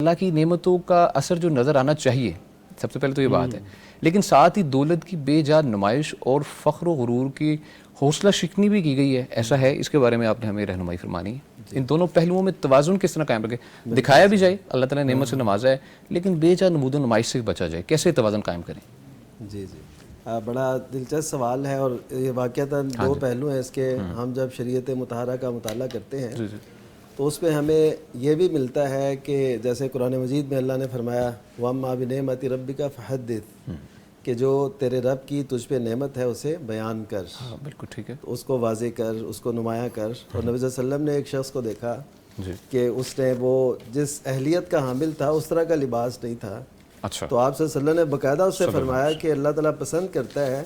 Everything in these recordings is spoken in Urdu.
اللہ کی نعمتوں کا اثر جو نظر آنا چاہیے، سب سے پہلے تو یہ بات ہے، لیکن ساتھ ہی دولت کی بے جا نمائش اور فخر و غرور کی حوصلہ شکنی بھی کی گئی ہے، ایسا ہے؟ اس کے بارے میں آپ نے ہمیں رہنمائی فرمانی ہے۔ ان دونوں پہلوؤں میں توازن کس طرح قائم رکھے؟ دکھایا بھی جائے اللہ تعالیٰ نے نعمت سے نوازا ہے، لیکن بے جا نمود و نمائش سے بچا جائے، کیسے توازن قائم کریں؟ جی بڑا دلچسپ سوال ہے، اور یہ واقعتاً دو پہلو ہیں اس کے۔ ہم جب شریعت مطہرہ کا مطالعہ کرتے ہیں تو اس میں ہمیں یہ بھی ملتا ہے کہ جیسے قرآن مجید میں اللہ نے فرمایا وَأَمَّا بِنِعْمَةِ رَبِّكَ فَحَدِّثْ، کہ جو تیرے رب کی تجھ پہ نعمت ہے اسے بیان کر، بالکل ٹھیک ہے، اس کو واضح کر، اس کو نمایاں کر۔ اور نبی صلی اللہ علیہ وسلم نے ایک شخص کو دیکھا کہ اس نے وہ جس اہلیت کا حامل تھا اس طرح کا لباس نہیں تھا، اچھا، تو آپ صلی اللہ علیہ وسلم نے باقاعدہ اس سے فرمایا کہ اللہ تعالیٰ پسند کرتا ہے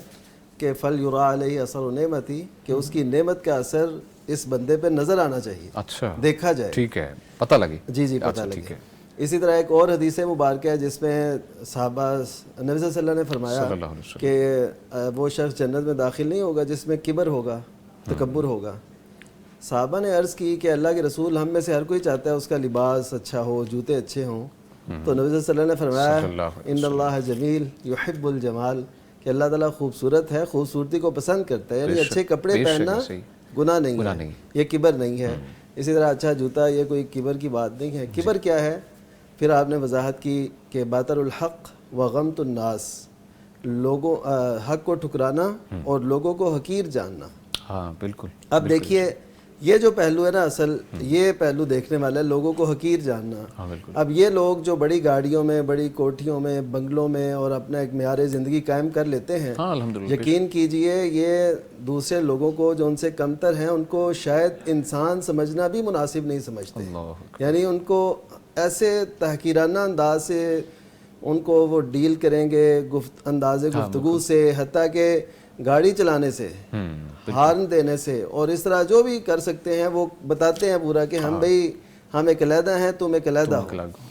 کہ فَلْيُرَىٰ عَلَيْهِ أَثَرُ نِعْمَتِهِ، کہ اس کی نعمت کا اثر اس بندے پہ نظر آنا چاہیے، اچھا، دیکھا جائے، ٹھیک ہے، پتہ لگے، جی پتہ لگے۔ اسی طرح ایک اور حدیث مبارکہ ہے جس میں صحابہ نبی صلی اللہ علیہ وسلم نے فرمایا کہ وہ شخص جنت میں داخل نہیں ہوگا جس میں کبر ہوگا، تکبر ہوگا۔ صحابہ نے عرض کی کہ اللہ کے رسول، ہم میں سے ہر کوئی چاہتا ہے اس کا لباس اچھا ہو، جوتے اچھے ہوں، تو نبی صلی اللہ علیہ وسلم نے فرمایا ان اللہ جمیل یحب الجمال، کہ اللہ تعالیٰ خوبصورت ہے، خوبصورتی کو پسند کرتا ہے، یعنی اچھے کپڑے پہننا گناہ نہیں ہے، یہ کبر نہیں ہے۔ اسی طرح اچھا جوتا، یہ کوئی کبر کی بات نہیں ہے۔ کبر کیا ہے؟ پھر آپ نے وضاحت کی کہ باطر الحق وغمط الناس، لوگوں حق کو ٹھکرانا اور لوگوں کو حقیر جاننا۔ ہاں بالکل۔ اب دیکھیے یہ جو پہلو ہے نا، اصل یہ پہلو دیکھنے والا ہے لوگوں کو حقیر جاننا۔ اب یہ لوگ جو بڑی گاڑیوں میں، بڑی کوٹھیوں میں، بنگلوں میں اور اپنا ایک معیار زندگی قائم کر لیتے ہیں، یقین کیجئے یہ دوسرے لوگوں کو جو ان سے کمتر ہیں ان کو شاید انسان سمجھنا بھی مناسب نہیں سمجھتے، یعنی ان کو ایسے تحقیرانہ انداز سے ان کو وہ ڈیل کریں گے، انداز گفتگو سے، حتیٰ کہ گاڑی چلانے سے، ہارن دینے سے، اور اس طرح جو بھی کر سکتے ہیں وہ بتاتے ہیں پورا کہ ہم بھئی ہم ایک علیحدہ ہیں، تم ایک علیحدہ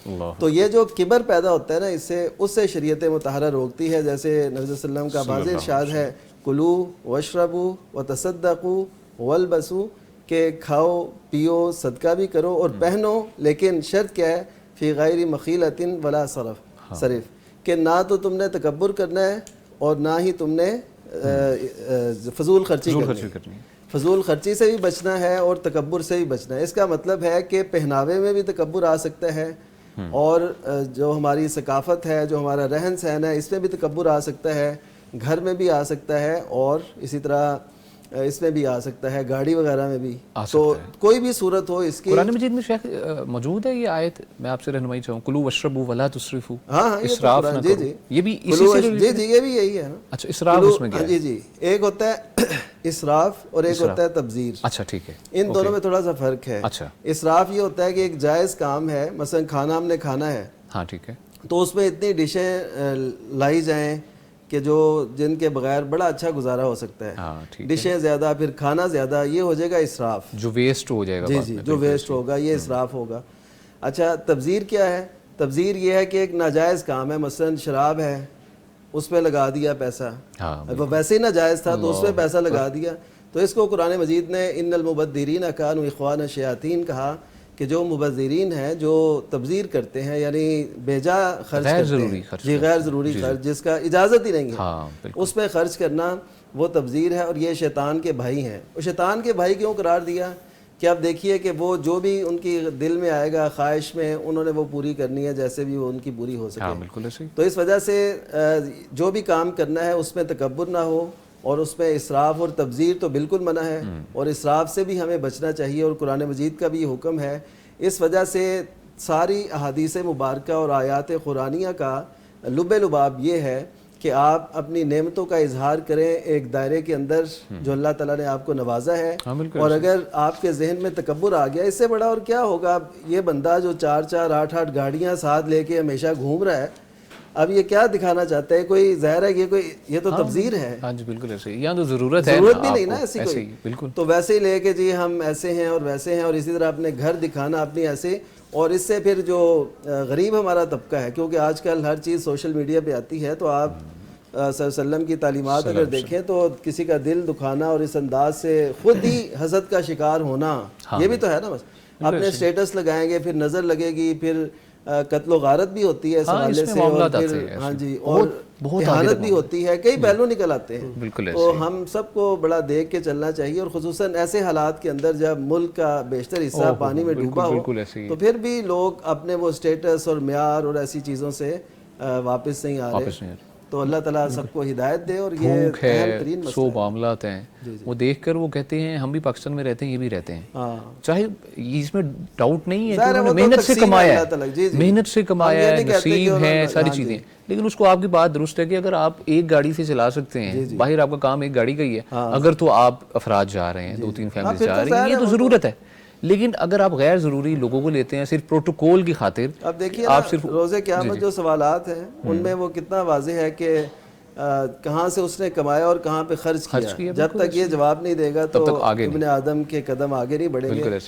ہو۔ تو یہ جو کبر پیدا ہوتا ہے نا، اس سے شریعت مطہرہ روکتی ہے۔ جیسے نبی صلی اللہ علیہ وسلم کا واضح ارشاد ہے کلوا واشربوا وتصدقوا والبسوا، کہ کھاؤ پیو، صدقہ بھی کرو اور پہنو، لیکن شرط کیا ہے؟ فی غیر مخیلۃ ولا صرف، کہ نہ تو تم نے تکبر کرنا ہے اور نہ ہی تم نے فضول خرچی کرنی، فضول خرچی سے بھی بچنا ہے اور تکبر سے بھی بچنا ہے۔ اس کا مطلب ہے کہ پہناوے میں بھی تکبر آ سکتا ہے، اور جو ہماری ثقافت ہے، جو ہمارا رہن سہن ہے، اس میں بھی تکبر آ سکتا ہے، گھر میں بھی آ سکتا ہے، اور اسی طرح اس میں بھی آ سکتا ہے، گاڑی وغیرہ میں بھی، تو کوئی بھی صورت ہو اس کی۔ قرآن مجید میں شیخ موجود ہے یہ آیت؟ میں آپ سے رہنمائی چاہوں، کلوا واشربوا ولا تسرفوا، اسراف نہ کرو، یہ بھی اسی سے جی یہ بھی یہی ہے نا۔ اچھا، اسراف اس میں کیا ہے؟ جی ایک ہوتا ہے اسراف اور ایک ہوتا ہے تبذیر۔ اچھا ٹھیک ہے، ان دونوں میں تھوڑا سا فرق ہے۔ اچھا، اسراف یہ ہوتا ہے کہ ایک جائز کام ہے، مثلا کھانا ہم نے کھانا ہے، ہاں ٹھیک ہے، تو اس میں اتنی ڈشیں لائی جائیں کہ جن کے بغیر بڑا اچھا گزارا ہو سکتا ہے، ڈشیں زیادہ، پھر کھانا زیادہ، یہ ہو جائے گا اسراف، جو ویسٹ ہو جائے گا، جی جو ویسٹ ہوگا یہ اسراف ہوگا۔ اچھا تبذیر کیا ہے؟ تبذیر یہ ہے کہ ایک ناجائز کام ہے، مثلا شراب ہے، اس پہ لگا دیا پیسہ، وہ ویسے ہی ناجائز تھا تو اس میں پیسہ لگا دیا، تو اس کو قرآن مجید نے ان المبذرین کانوا اخوان الشیاطین کہا، کہ جو مبذرین ہیں، جو تبذیر کرتے ہیں، یعنی بیجا خرچ کرتے ہیں، جی غیر ضروری خرچ جس کا اجازت ہی نہیں ہے، اس پہ خرچ کرنا وہ تبذیر ہے، اور یہ شیطان کے بھائی ہیں۔ اور شیطان کے بھائی کیوں قرار دیا؟ کہ اب دیکھیے کہ وہ جو بھی ان کی دل میں آئے گا خواہش میں، انہوں نے وہ پوری کرنی ہے جیسے بھی وہ ان کی پوری ہو سکے۔ تو اس وجہ سے جو بھی کام کرنا ہے اس میں تکبر نہ ہو، اور اس میں اسراف اور تبذیر تو بالکل منع ہے، اور اسراف سے بھی ہمیں بچنا چاہیے، اور قرآن مجید کا بھی یہ حکم ہے۔ اس وجہ سے ساری احادیث مبارکہ اور آیات قرآنیہ کا لب لباب یہ ہے کہ آپ اپنی نعمتوں کا اظہار کریں ایک دائرے کے اندر جو اللہ تعالیٰ نے آپ کو نوازا ہے، اور اگر آپ کے ذہن میں تکبر آ گیا، اس سے بڑا اور کیا ہوگا؟ یہ بندہ جو 4 8 گاڑیاں ساتھ لے کے ہمیشہ گھوم رہا ہے، اب یہ کیا دکھانا چاہتا ہے؟ کوئی ظاہر ہے یہ تو تبذیر ہے۔ ہاں جی بالکل ایسے ہی، یہاں تو ضرورت بھی نہیں نا ایسی کوئی، بالکل، تو ویسے ہی لے کے جی ہم ایسے ہیں اور ویسے ہیں، اور اسی طرح اپنے گھر دکھانا اپنی ایسے، اور اس سے پھر جو غریب ہمارا طبقہ ہے، کیونکہ آج کل ہر چیز سوشل میڈیا پہ آتی ہے، تو آپ صلی اللہ علیہ وسلم کی تعلیمات اگر دیکھیں تو کسی کا دل دکھانا اور اس انداز سے خود ہی حسد کا شکار ہونا، یہ بھی تو ہے نا۔ بس اپنے سٹیٹس لگائیں گے، پھر نظر لگے گی، پھر قتل و غارت بھی ہوتی ہے اس حوالے اس میں سے، اور معاملات آتے پھر ہیں ہاں جی، اور اہانت بھی ہوتی ہے، کئی پہلو نکل آتے ہیں. بالکل تو ہم سب کو بڑا دیکھ کے چلنا چاہیے، اور خصوصاً ایسے حالات کے اندر جب ملک کا بیشتر حصہ پانی میں ڈوبا ہو تو پھر بھی لوگ اپنے وہ اسٹیٹس اور معیار اور ایسی چیزوں سے واپس نہیں آ رہے. تو اللہ تعالیٰ سب کو ہدایت دے. اور یہ بھوک اہم ہے، ترین مسئلہ سو معاملات ہیں، وہ دیکھ کر وہ کہتے ہیں ہم بھی پاکستان میں رہتے ہیں، یہ بھی رہتے ہیں. ہاں چاہے اس میں ڈاؤٹ نہیں ہے کہ ظاہر ہے انہوں نے وہ تو محنت سے تقسیم ہے کمایا اللہ ہے، تعالیٰ. جی جی محنت سے ہم کمایا یہ ہے، نہیں کہتے کہ نصیب انہوں ہے، نے، ساری ہاں چیزیں. جی لیکن اس کو آپ کی بات درست ہے کہ اگر آپ ایک گاڑی سے چلا سکتے ہیں، باہر آپ کا کام ایک گاڑی کا ہی ہے، اگر تو آپ افراد جا رہے ہیں، 2-3 فیملیز جا رہی ہیں، یہ تو ضرورت ہے. لیکن اگر آپ غیر ضروری لوگوں کو لیتے ہیں صرف پروٹوکول کی خاطر، اب دیکھیے نا آپ صرف روز قیامت جو سوالات ہیں ان میں وہ کتنا واضح ہے کہ کہاں سے اس نے کمایا اور کہاں پہ خرچ کیا. جب تک یہ جواب نہیں دے گا تو ابن آدم کے قدم آگے نہیں بڑھیں گے.